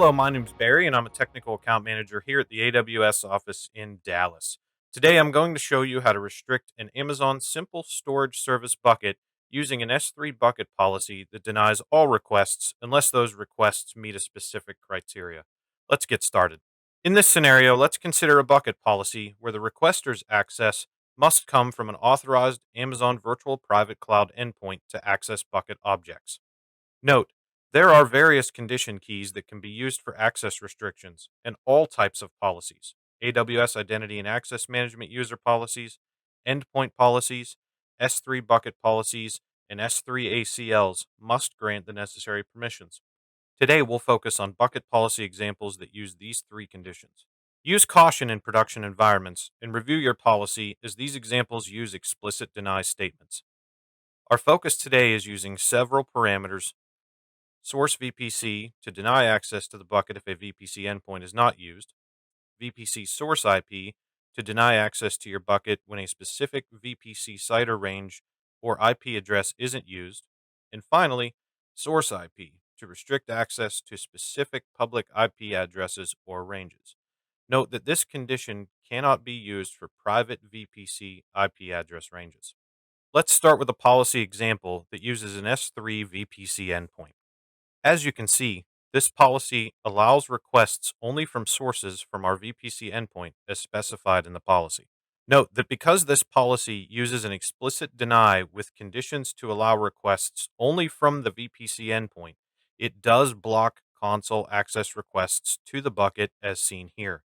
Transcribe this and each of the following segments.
Hello, my name's Barry, and I'm a technical account manager here at the AWS office in Dallas. Today, I'm going to show you how to restrict an Amazon Simple Storage Service bucket using an S3 bucket policy that denies all requests unless those requests meet a specific criteria. Let's get started. In this scenario, let's consider a bucket policy where the requester's access must come from an authorized Amazon Virtual Private Cloud endpoint to access bucket objects. Note, there are various condition keys that can be used for access restrictions and all types of policies. AWS Identity and Access Management user policies, endpoint policies, S3 bucket policies, and S3 ACLs must grant the necessary permissions. Today, we'll focus on bucket policy examples that use these three conditions. Use caution in production environments and review your policy as these examples use explicit deny statements. Our focus today is using several parameters: source VPC to deny access to the bucket if a VPC endpoint is not used, VPC source IP to deny access to your bucket when a specific VPC site or range or IP address isn't used, and finally, source IP to restrict access to specific public IP addresses or ranges. Note that this condition cannot be used for private VPC IP address ranges. Let's start with a policy example that uses an S3 VPC endpoint. As you can see, this policy allows requests only from sources from our VPC endpoint as specified in the policy. Note that because this policy uses an explicit deny with conditions to allow requests only from the VPC endpoint, it does block console access requests to the bucket as seen here.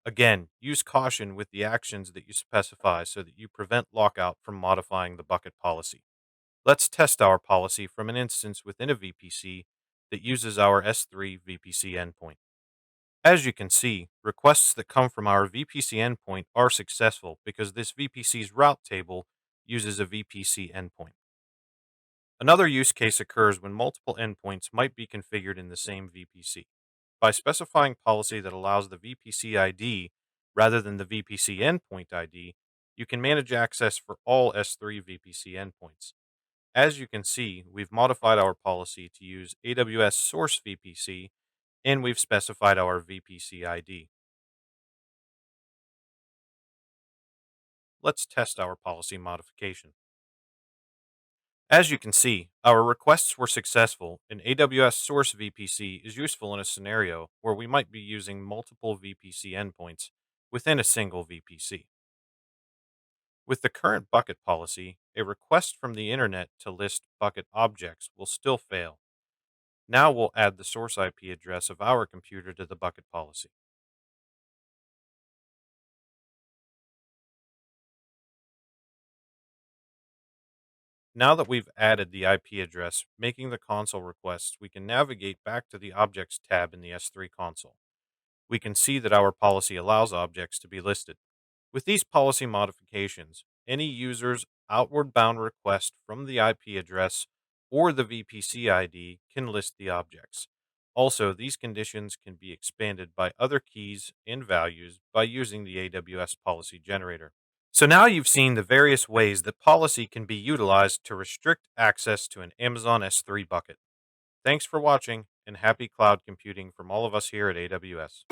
Again, use caution with the actions that you specify so that you prevent lockout from modifying the bucket policy. Let's test our policy from an instance within a VPC that uses our S3 VPC endpoint. As you can see, requests that come from our VPC endpoint are successful because this VPC's route table uses a VPC endpoint. Another use case occurs when multiple endpoints might be configured in the same VPC. By specifying policy that allows the VPC ID rather than the VPC endpoint ID, you can manage access for all S3 VPC endpoints. As you can see, we've modified our policy to use AWS Source VPC, and we've specified our VPC ID. Let's test our policy modification. As you can see, our requests were successful, and AWS Source VPC is useful in a scenario where we might be using multiple VPC endpoints within a single VPC. With the current bucket policy, a request from the internet to list bucket objects will still fail. Now we'll add the source IP address of our computer to the bucket policy. Now that we've added the IP address, making the console requests, we can navigate back to the Objects tab in the S3 console. We can see that our policy allows objects to be listed. With these policy modifications, any user's outward bound request from the IP address or the VPC ID can list the objects. Also, these conditions can be expanded by other keys and values by using the AWS policy generator. So now you've seen the various ways that policy can be utilized to restrict access to an Amazon S3 bucket. Thanks for watching, and happy cloud computing from all of us here at AWS.